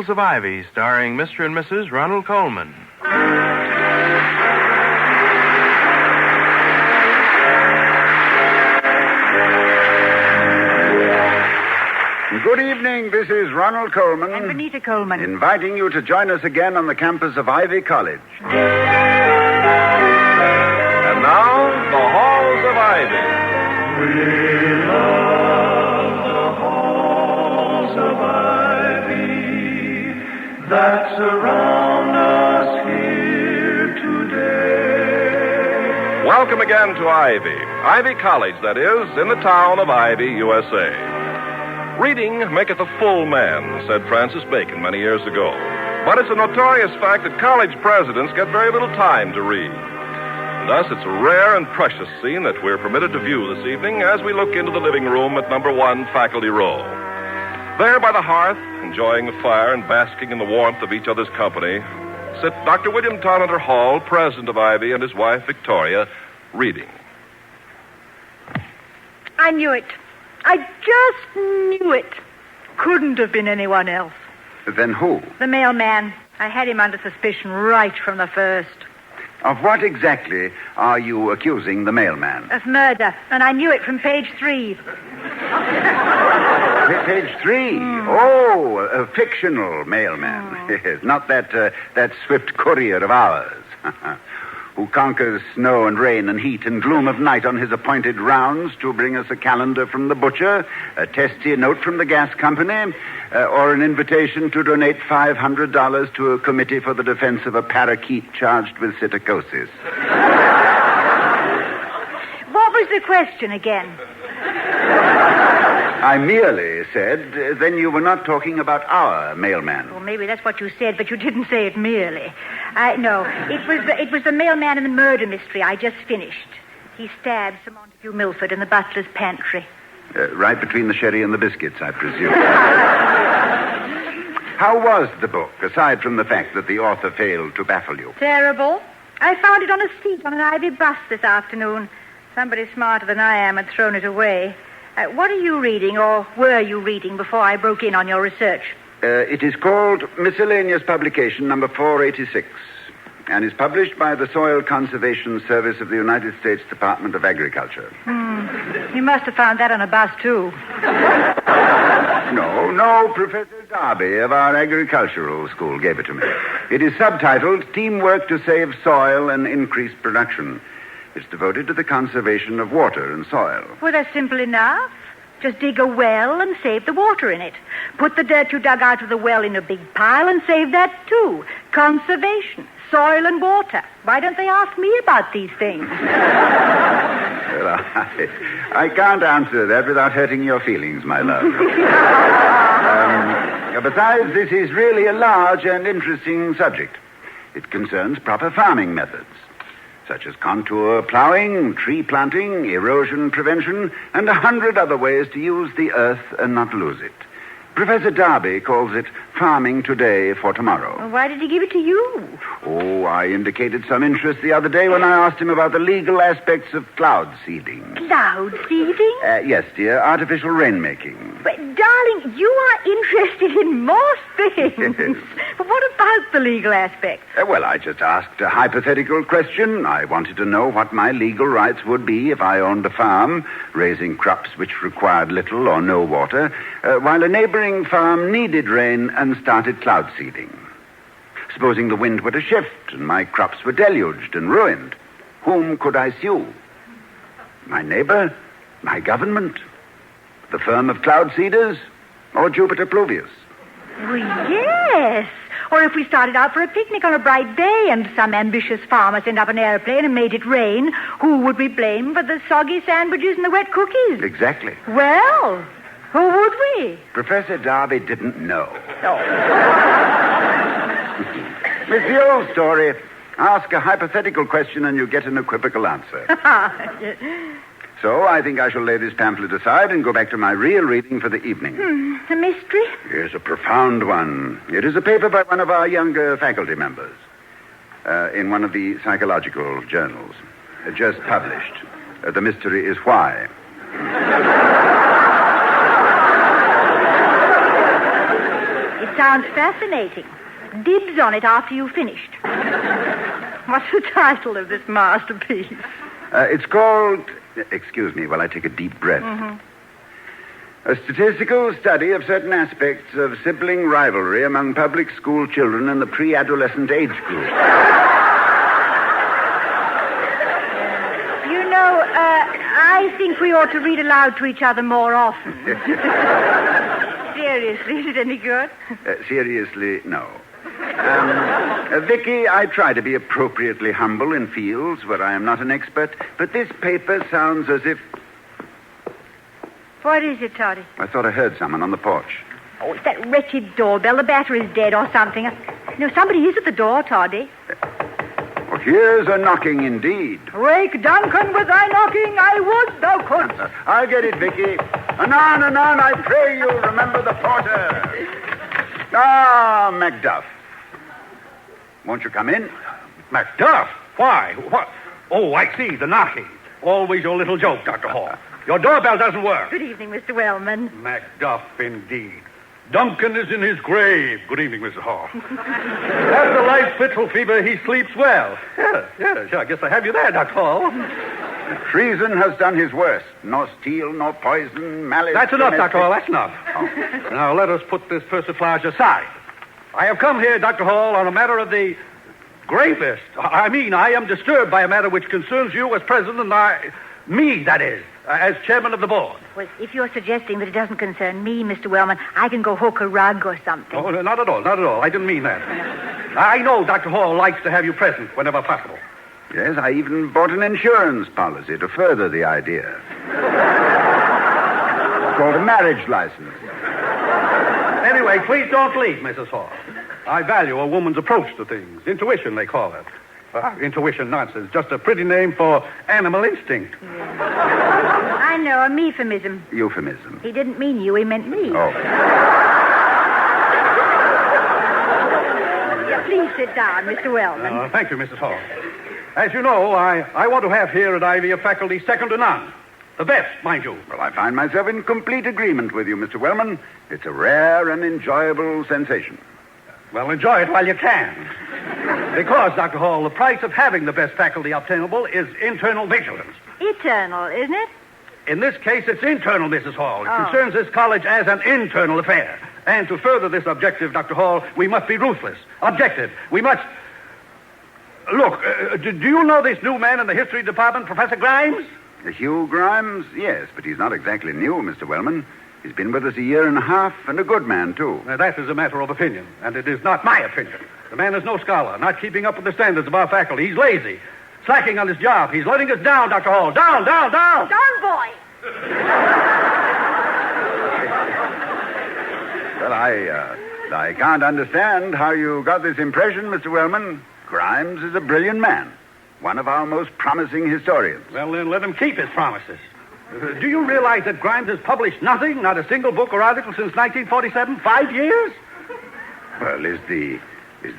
Halls of Ivy, starring Mr. and Mrs. Ronald Colman. Good evening. This is Ronald Colman. And Benita Hume. Inviting you to join us again on the campus of Ivy College. And now, the Halls of Ivy. We love the halls of ivy that surround us here today. Welcome again to Ivy College, that is, in the town of Ivy, USA. Reading maketh a full man, said Francis Bacon many years ago. But it's a notorious fact that college presidents get very little time to read. Thus, it's a rare and precious scene that we're permitted to view this evening as we look into the living room at number 1 Faculty Row. There by the hearth, enjoying the fire and basking in the warmth of each other's company, sit Dr. William Tonnenter Hall, president of Ivy, and his wife, Victoria, reading. I knew it. I just knew it. Couldn't have been anyone else. Then who? The mailman. I had him under suspicion right from the first. Of what exactly are you accusing the mailman? Of murder. And I knew it from page 3. Page 3? Oh, a fictional mailman. Yes, not that swift courier of ours. Who conquers snow and rain and heat and gloom of night on his appointed rounds to bring us a calendar from the butcher, a testy note from the gas company, or an invitation to donate $500 to a committee for the defense of a parakeet charged with psittacosis. What was the question again? I merely said, then you were not talking about our mailman. Well, maybe that's what you said, but you didn't say it merely. No, it was the mailman in the murder mystery I just finished. He stabbed Sir Montague Milford in the butler's pantry. Right between the sherry and the biscuits, I presume. How was the book, aside from the fact that the author failed to baffle you? Terrible. I found it on a seat on an Ivy bus this afternoon. Somebody smarter than I am had thrown it away. What are you reading, or were you reading, before I broke in on your research? It is called Miscellaneous Publication number 486, and is published by the Soil Conservation Service of the United States Department of Agriculture. You must have found that on a bus, too. No, Professor Darby of our agricultural school gave it to me. It is subtitled Teamwork to Save Soil and Increase Production. It's devoted to the conservation of water and soil. Well, that's simple enough. Just dig a well and save the water in it. Put the dirt you dug out of the well in a big pile and save that, too. Conservation, soil and water. Why don't they ask me about these things? Well, I can't answer that without hurting your feelings, my love. Besides, this is really a large and interesting subject. It concerns proper farming methods, such as contour plowing, tree planting, erosion prevention, and 100 other ways to use the earth and not lose it. Professor Darby calls it farming today for tomorrow. Well, why did he give it to you? Oh, I indicated some interest the other day when I asked him about the legal aspects of cloud seeding. Cloud seeding? Yes, dear, artificial rainmaking. But, darling, you are interested in more things. But what about the legal aspects? Well, I just asked a hypothetical question. I wanted to know what my legal rights would be if I owned a farm, raising crops which required little or no water, while a neighboring farm needed rain and started cloud seeding. Supposing the wind were to shift and my crops were deluged and ruined, whom could I sue? My neighbor? My government? The firm of cloud seeders? Or Jupiter Pluvius? Well, yes. Or if we started out for a picnic on a bright day and some ambitious farmer sent up an airplane and made it rain, who would we blame for the soggy sandwiches and the wet cookies? Exactly. Well, who would we? Professor Darby didn't know. Oh. It's the old story. Ask a hypothetical question and you get an equivocal answer. So I think I shall lay this pamphlet aside and go back to my real reading for the evening. A mystery? Yes, a profound one. It is a paper by one of our younger faculty members in one of the psychological journals. Just published. The mystery is why. It's Sounds fascinating. Dibs on it after you've finished. What's the title of this masterpiece? It's called... Excuse me while I take a deep breath. A statistical study of certain aspects of sibling rivalry among public school children in the pre-adolescent age group. I think we ought to read aloud to each other more often. Seriously, is it any good? Seriously, no. Vicky, I try to be appropriately humble in fields where I am not an expert, but this paper sounds as if... What is it, Toddy? I thought I heard someone on the porch. Oh, it's that wretched doorbell. The battery's dead or something. No, somebody is at the door, Toddy. Well, here's a knocking indeed. Wake Duncan with thy knocking, I would thou couldst. I'll get it, Vicky. Anon, I pray you, remember the porter. Ah, Macduff. Won't you come in? Macduff? Why? What? Oh, I see, the knocking. Always your little joke, Dr. Hall. Your doorbell doesn't work. Good evening, Mr. Wellman. Macduff, indeed. Duncan is in his grave. Good evening, Mrs. Hall. After life's fitful fever, he sleeps well. Yes, I guess I have you there, Dr. Hall. Treason has done his worst. Nor steel, nor poison, malice... That's enough, Dr. Hall, that's enough. Now, let us put this persiflage aside. I have come here, Dr. Hall, on a matter of the gravest. I am disturbed by a matter which concerns you as president and me, that is, as chairman of the board. Well, if you're suggesting that it doesn't concern me, Mr. Wellman, I can go hook a rug or something. Oh, not at all. I didn't mean that. I know Dr. Hall likes to have you present whenever possible. Yes, I even bought an insurance policy to further the idea. It's called a marriage license. Anyway, please don't leave, Mrs. Hall. I value a woman's approach to things. Intuition, they call it. Intuition, nonsense. Just a pretty name for animal instinct. Yeah. I know, a euphemism. Euphemism? He didn't mean you, he meant me. Oh. Yeah, please sit down, Mr. Wellman. Thank you, Mrs. Hall. As you know, I want to have here at Ivy a faculty second to none. The best, mind you. Well, I find myself in complete agreement with you, Mr. Wellman. It's a rare and enjoyable sensation. Well, enjoy it while you can. Because, Dr. Hall, the price of having the best faculty obtainable is internal vigilance. Eternal, isn't it? In this case, it's internal, Mrs. Hall. It concerns this college as an internal affair. And to further this objective, Dr. Hall, we must be ruthless, objective. We must... Look, do you know this new man in the history department, Professor Grimes? Hugh Grimes? Yes, but he's not exactly new, Mr. Wellman. He's been with us a year and a half, and a good man, too. Now, that is a matter of opinion, and it is not my opinion. The man is no scholar, not keeping up with the standards of our faculty. He's lazy, slacking on his job. He's letting us down, Dr. Hall. Down! Down, boy! Well, I can't understand how you got this impression, Mr. Wellman. Grimes is a brilliant man, one of our most promising historians. Well, then let him keep his promises. Do you realize that Grimes has published nothing, not a single book or article since 1947? 5 years? Well, is the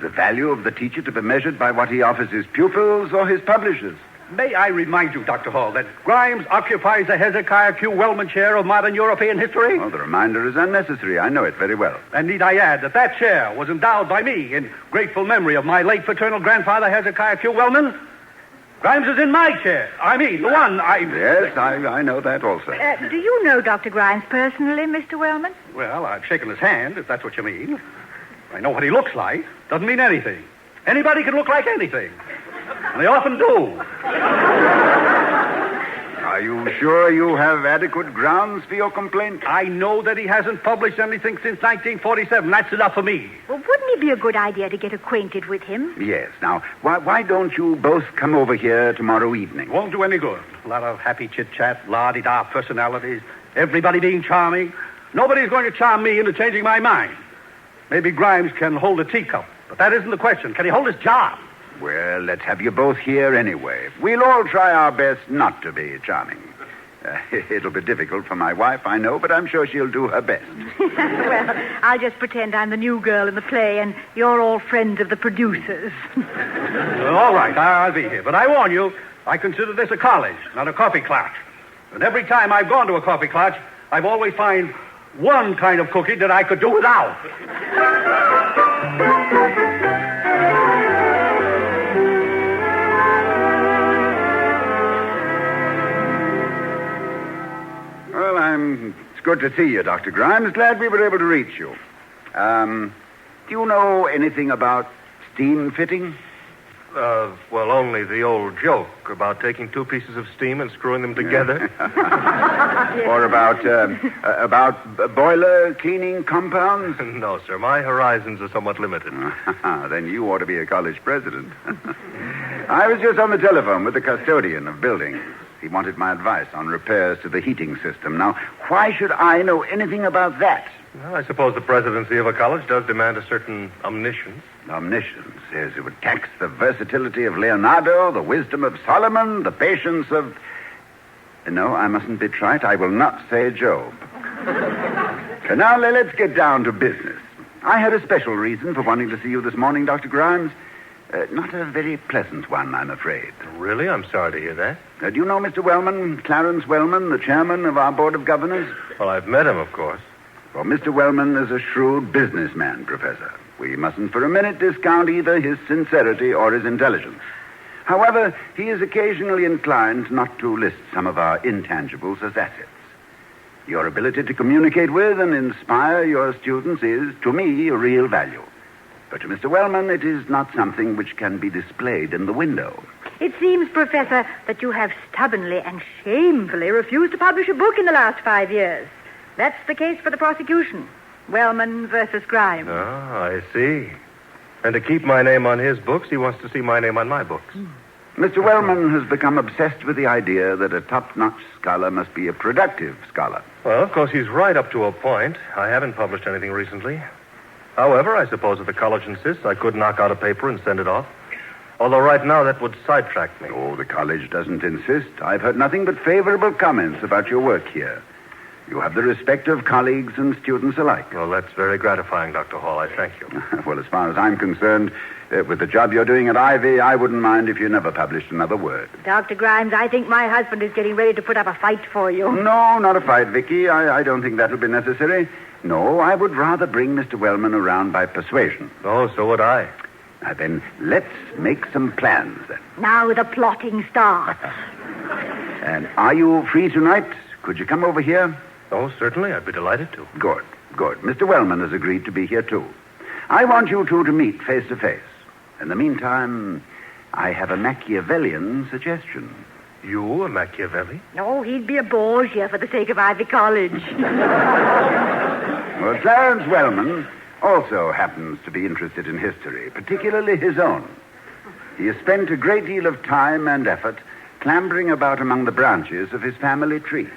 value of the teacher to be measured by what he offers his pupils or his publishers? May I remind you, Dr. Hall, that Grimes occupies the Hezekiah Q. Wellman Chair of Modern European History? Oh, the reminder is unnecessary. I know it very well. And need I add that chair was endowed by me in grateful memory of my late paternal grandfather, Hezekiah Q. Wellman? Grimes is in my chair. I mean, the one I... Yes, I know that also. Do you know Dr. Grimes personally, Mr. Wellman? Well, I've shaken his hand, if that's what you mean. I know what he looks like. Doesn't mean anything. Anybody can look like anything. And they often do. Are you sure you have adequate grounds for your complaint? I know that he hasn't published anything since 1947. That's enough for me. Well, wouldn't it be a good idea to get acquainted with him? Yes. Now, why don't you both come over here tomorrow evening? Won't do any good. A lot of happy chit-chat, la-di-da personalities, everybody being charming. Nobody's going to charm me into changing my mind. Maybe Grimes can hold a teacup, but that isn't the question. Can he hold his job? Well, let's have you both here anyway. We'll all try our best not to be charming. It'll be difficult for my wife, I know, but I'm sure she'll do her best. Well, I'll just pretend I'm the new girl in the play, and you're all friends of the producers. All right, I'll be here. But I warn you, I consider this a college, not a coffee clutch. And every time I've gone to a coffee clutch, I've always found one kind of cookie that I could do without. Well, it's good to see you, Dr. Grimes. Glad we were able to reach you. Do you know anything about steam fitting? Well, only the old joke about taking two pieces of steam and screwing them together. Or about boiler cleaning compounds? No, sir. My horizons are somewhat limited. Then you ought to be a college president. I was just on the telephone with the custodian of buildings. He wanted my advice on repairs to the heating system. Now, why should I know anything about that? Well, I suppose the presidency of a college does demand a certain omniscience. Omniscience, yes. It would tax the versatility of Leonardo, the wisdom of Solomon, the patience of... No, I mustn't be trite. I will not say Job. Now, let's get down to business. I had a special reason for wanting to see you this morning, Dr. Grimes. Not a very pleasant one, I'm afraid. Really? I'm sorry to hear that. Do you know Mr. Wellman, Clarence Wellman, the chairman of our board of governors? Well, I've met him, of course. Well, Mr. Wellman is a shrewd businessman, Professor. We mustn't for a minute discount either his sincerity or his intelligence. However, he is occasionally inclined not to list some of our intangibles as assets. Your ability to communicate with and inspire your students is, to me, a real value. But to Mr. Wellman, it is not something which can be displayed in the window. It seems, Professor, that you have stubbornly and shamefully refused to publish a book in the last 5 years. That's the case for the prosecution. Wellman versus Grimes. Oh, I see. And to keep my name on his books, he wants to see my name on my books. Mr. Wellman has become obsessed with the idea that a top-notch scholar must be a productive scholar. Well, of course, he's right up to a point. I haven't published anything recently. However, I suppose if the college insists, I could knock out a paper and send it off. Although right now that would sidetrack me. Oh, the college doesn't insist. I've heard nothing but favorable comments about your work here. You have the respect of colleagues and students alike. Well, that's very gratifying, Dr. Hall. I thank you. Well, as far as I'm concerned, with the job you're doing at Ivy, I wouldn't mind if you never published another word. Dr. Grimes, I think my husband is getting ready to put up a fight for you. No, not a fight, Vicky. I don't think that'll be necessary. No, I would rather bring Mr. Wellman around by persuasion. Oh, so would I. Now, then, let's make some plans, then. Now the plotting starts. And are you free tonight? Could you come over here? Oh, certainly. I'd be delighted to. Good, good. Mr. Wellman has agreed to be here, too. I want you two to meet face to face. In the meantime, I have a Machiavellian suggestion. You, a Machiavelli? No, he'd be a Borgia for the sake of Ivy College. Well, Clarence Wellman also happens to be interested in history, particularly his own. He has spent a great deal of time and effort clambering about among the branches of his family tree.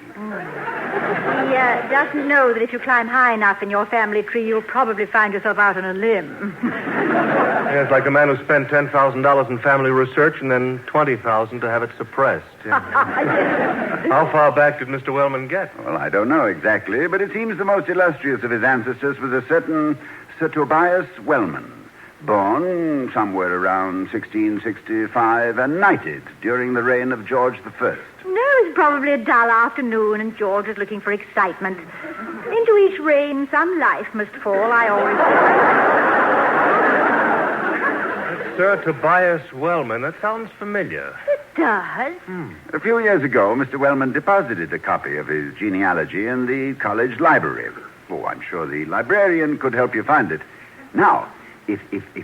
He doesn't know that if you climb high enough in your family tree, you'll probably find yourself out on a limb. Yeah, it's like the man who spent $10,000 in family research and then $20,000 to have it suppressed. Yeah. How far back did Mr. Wellman get? Well, I don't know exactly, but it seems the most illustrious of his ancestors was a certain Sir Tobias Wellman, born somewhere around 1665 and knighted during the reign of George I. No, it's probably a dull afternoon, and George is looking for excitement. Into each rain, some life must fall, I always say. Sir Tobias Wellman, that sounds familiar. It does. A few years ago, Mr. Wellman deposited a copy of his genealogy in the college library. Oh, I'm sure the librarian could help you find it. Now, if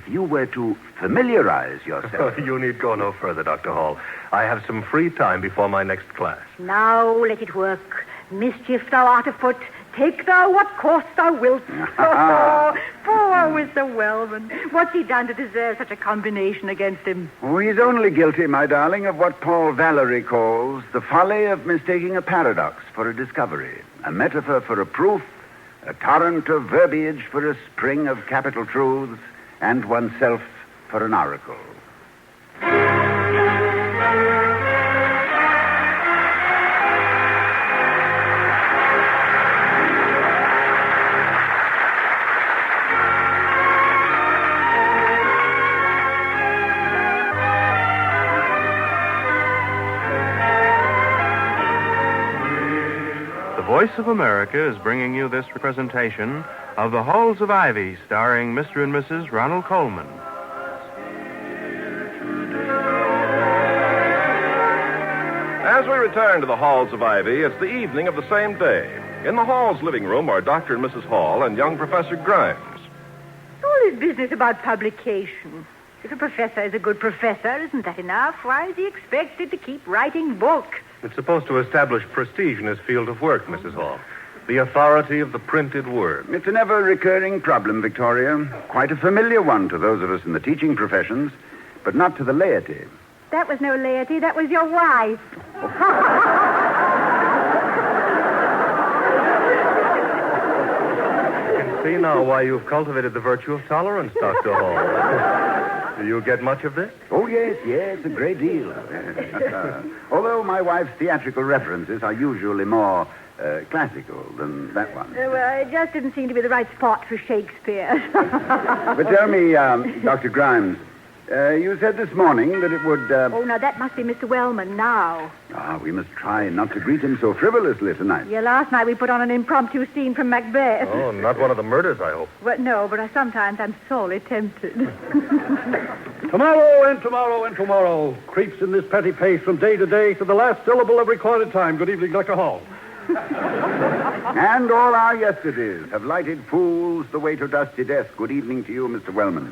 you were to familiarize yourself... You need go no further, Dr. Hall. I have some free time before my next class. Now let it work. Mischief thou art afoot. Take thou what course thou wilt. Oh, poor Mr. Wellman. What's he done to deserve such a combination against him? Oh, he's only guilty, my darling, of what Paul Valery calls the folly of mistaking a paradox for a discovery, a metaphor for a proof, a torrent of verbiage for a spring of capital truths, and oneself for an oracle. The Voice of America is bringing you this presentation of The Halls of Ivy, starring Mr. and Mrs. Ronald Colman. As we return to the Halls of Ivy, it's the evening of the same day. In the Hall's living room are Dr. and Mrs. Hall and young Professor Grimes. All this business about publication. If a professor is a good professor, isn't that enough? Why is he expected to keep writing books? It's supposed to establish prestige in his field of work, Mrs. Hall. The authority of the printed word. It's an ever-recurring problem, Victoria. Quite a familiar one to those of us in the teaching professions, but not to the laity. That was no laity, that was your wife. I can see now why you've cultivated the virtue of tolerance, Dr. Hall. Do you get much of this? Oh, yes, a great deal. Although my wife's theatrical references are usually more classical than that one. Well, it just didn't seem to be the right spot for Shakespeare. But tell me, Dr. Grimes, you said this morning that it would... Oh, now, that must be Mr. Wellman now. We must try not to greet him so frivolously tonight. Yeah, last night we put on an impromptu scene from Macbeth. Oh, not one of the murders, I hope. Well, no, but sometimes I'm sorely tempted. Tomorrow and tomorrow and tomorrow. Creeps in this petty pace from day to day to the last syllable of recorded time. Good evening, Dr. Hall. And all our yesterdays have lighted fools the way to dusty death. Good evening to you, Mr. Wellman.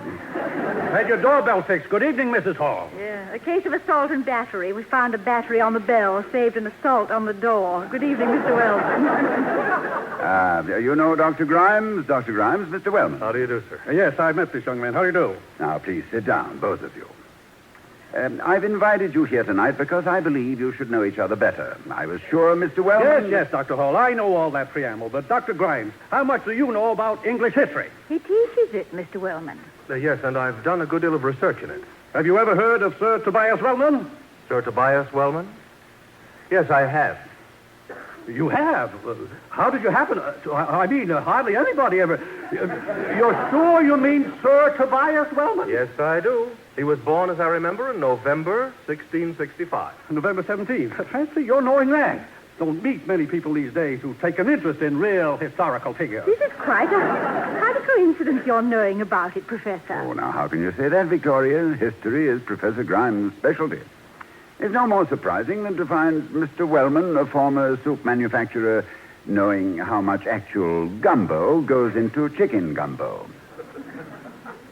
Had your doorbell fixed. Good evening, Mrs. Hall. Yeah, a case of assault and battery. We found a battery on the bell, saved an assault on the door. Good evening, Mr. Wellman. You know Dr. Grimes? Dr. Grimes, Mr. Wellman. How do you do, sir? Yes, I met this young man. How do you do? Now, please sit down, both of you. I've invited you here tonight because I believe you should know each other better. I was sure, Mr. Wellman... Yes, Dr. Hall. I know all that preamble. But, Dr. Grimes, how much do you know about English history? He teaches it, Mr. Wellman. Yes, and I've done a good deal of research in it. Have you ever heard of Sir Tobias Wellman? Sir Tobias Wellman? Yes, I have. You have? How did you happen to... hardly anybody ever... You're sure you mean Sir Tobias Wellman? Yes, I do. He was born, as I remember, in November 1665. November 17th. Fancy your knowing that. Don't meet many people these days who take an interest in real historical figures. This is quite a coincidence you're knowing about it, Professor. Oh, now, how can you say that, Victoria? History is Professor Grimes' specialty. It's no more surprising than to find Mr. Wellman, a former soup manufacturer, knowing how much actual gumbo goes into chicken gumbo.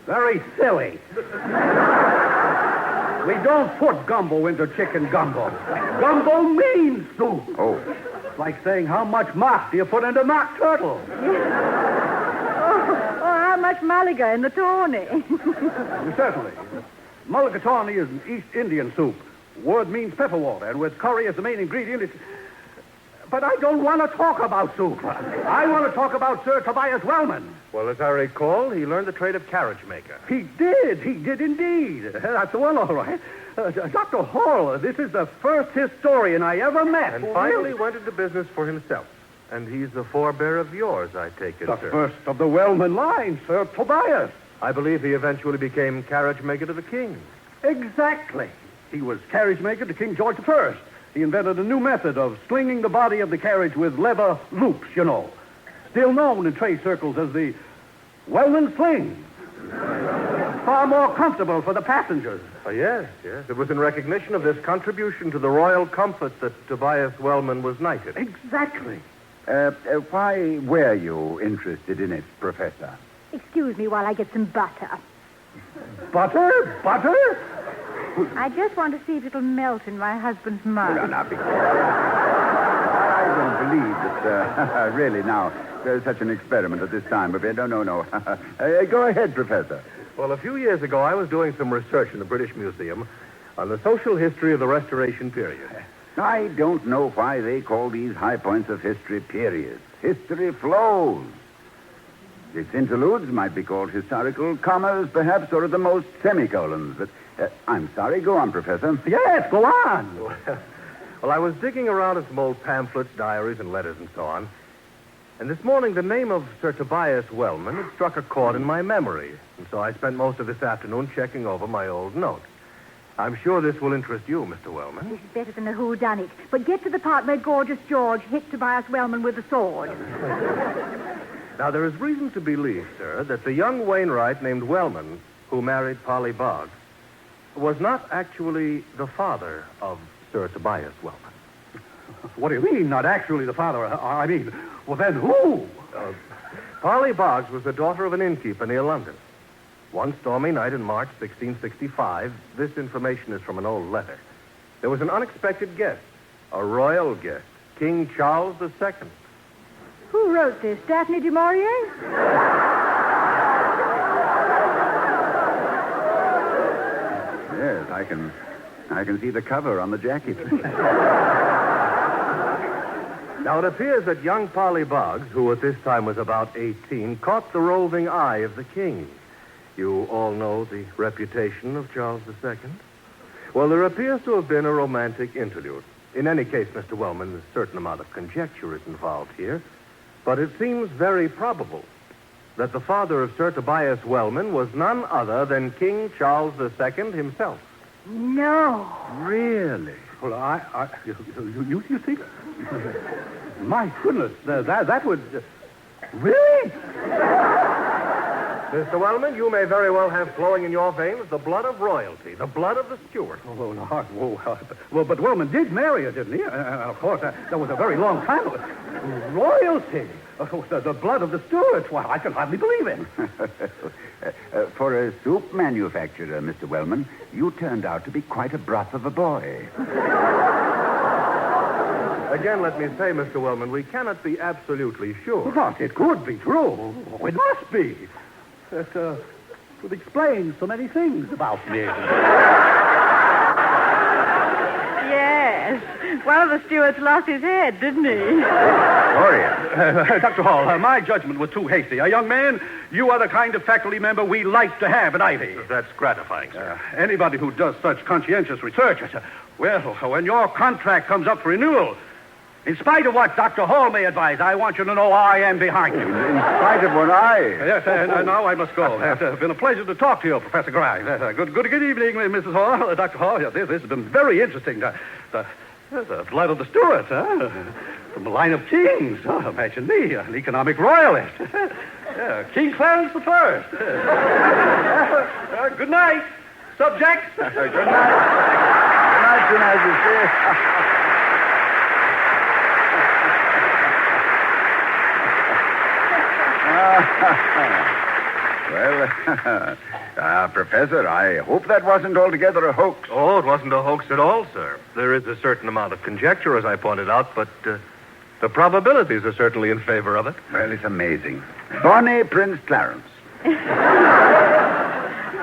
Very silly. We don't put gumbo into chicken gumbo. Gumbo means soup. Oh. It's like saying how much mock do you put into mock turtle. How much mulligan in the tawny? Certainly. Mulligatawny is an East Indian soup. Word means pepper water, and with curry as the main ingredient, it's... But I don't want to talk about soup. I want to talk about Sir Tobias Wellman. Well, as I recall, he learned the trade of carriage maker. He did indeed. That's the one, all right. Dr. Hall, this is the first historian I ever met. And finally went into business for himself. And he's the forebear of yours, I take it, The sir. first of the Wellman line, Sir Tobias. I believe he eventually became carriage maker to the king. Exactly. He was carriage maker to King George I. He invented a new method of slinging the body of the carriage with leather loops, you know. Still known in trade circles as the Wellman sling. Far more comfortable for the passengers. Oh, yes. It was in recognition of this contribution to the royal comfort that Tobias Wellman was knighted. Exactly. Why were you interested in it, Professor? Excuse me while I get some butter. Butter? I just want to see if it'll melt in my husband's mouth. No, not because... I don't believe that, really, now, there's such an experiment at this time. But no. Go ahead, Professor. Well, a few years ago, I was doing some research in the British Museum on the social history of the Restoration period. I don't know why they call these high points of history periods. History flows. Its interludes might be called historical commas, perhaps, or at the most semicolons. But I'm sorry. Go on, Professor. Yes, go on. Well, I was digging around in some old pamphlets, diaries, and letters and so on. And this morning, the name of Sir Tobias Wellman had struck a chord in my memory. And so I spent most of this afternoon checking over my old notes. I'm sure this will interest you, Mr. Wellman. This is better than a whodunit. But get to the part where gorgeous George hit Tobias Wellman with a sword. Now, there is reason to believe, sir, that the young Wainwright named Wellman, who married Polly Boggs, was not actually the father of Sir Tobias Wellman. What do you mean, not actually the father? I mean, well, then who? Polly Boggs was the daughter of an innkeeper near London. One stormy night in March 1665, this information is from an old letter. There was an unexpected guest, a royal guest, King Charles II. Who wrote this? Daphne du Maurier? Yes, I can see the cover on the jacket. Now, it appears that young Polly Boggs, who at this time was about 18, caught the roving eye of the king. You all know the reputation of Charles II. Well, there appears to have been a romantic interlude. In any case, Mr. Wellman, a certain amount of conjecture is involved here. But it seems very probable that the father of Sir Tobias Wellman was none other than King Charles II himself. No. Really? Well, you think? My goodness, that would... Really? Mr. Wellman, you may very well have flowing in your veins the blood of royalty, the blood of the Stuarts. Oh, no. Well, but Wellman did marry her, didn't he? Of course, that was a very long time ago. Royalty. The blood of the Stuarts. Why, I can hardly believe it. For a soup manufacturer, Mr. Wellman, you turned out to be quite a broth of a boy. Again, let me say, Mr. Wellman, we cannot be absolutely sure. But it could be true. It must be. That would explain so many things about me. Yes. One of the stewards lost his head, didn't he? Gloria. Dr. Hall, my judgment was too hasty. Young man, you are the kind of faculty member we like to have at Ivy. That's gratifying, sir. Anybody who does such conscientious research, well, when your contract comes up for renewal, in spite of what Dr. Hall may advise, I want you to know I am behind you. In spite of what I... Yes, and now I must go. It's been a pleasure to talk to you, Professor Grimes. Good evening, Mrs. Hall, Dr. Hall. Yes, this has been very interesting. The blood of the Stuarts, huh? From the line of kings. Oh, imagine me, an economic royalist. King Clarence the First. Good night, subjects. Good night. Good night, Your Majesty. Well, Professor, I hope that wasn't altogether a hoax. Oh, it wasn't a hoax at all, sir. There is a certain amount of conjecture, as I pointed out, but the probabilities are certainly in favor of it. Well, it's amazing. Bonnie Prince Clarence.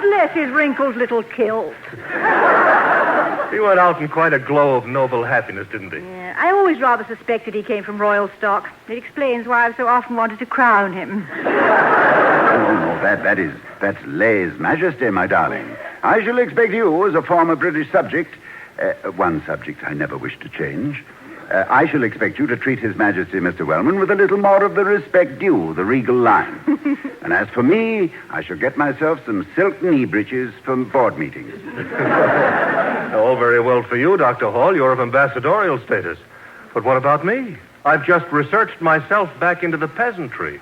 Bless his wrinkled little kilt. He went out in quite a glow of noble happiness, didn't he? Yeah, I always rather suspected he came from royal stock. It explains why I've so often wanted to crown him. No, that's lèse majesty, my darling. I shall expect you, as a former British subject, one subject I never wish to change, I shall expect you to treat His Majesty, Mr. Wellman, with a little more of the respect due, the regal line. And as for me, I shall get myself some silk knee breeches for board meetings. Oh, very well for you, Dr. Hall. You're of ambassadorial status. But what about me? I've just researched myself back into the peasantry.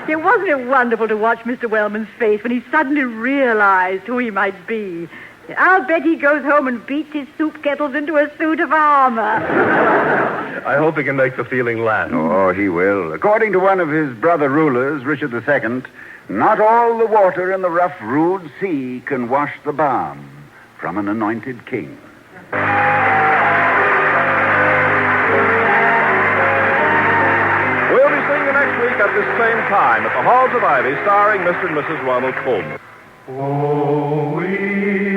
Wasn't it wonderful to watch Mr. Wellman's face when he suddenly realized who he might be? I'll bet he goes home and beats his soup kettles into a suit of armor. I hope he can make the feeling last. Oh, he will. According to one of his brother rulers, Richard II, not all the water in the rough, rude sea can wash the balm from an anointed king. We'll be seeing you next week at this same time at the Halls of Ivy, starring Mr. and Mrs. Ronald Colman. Oh, we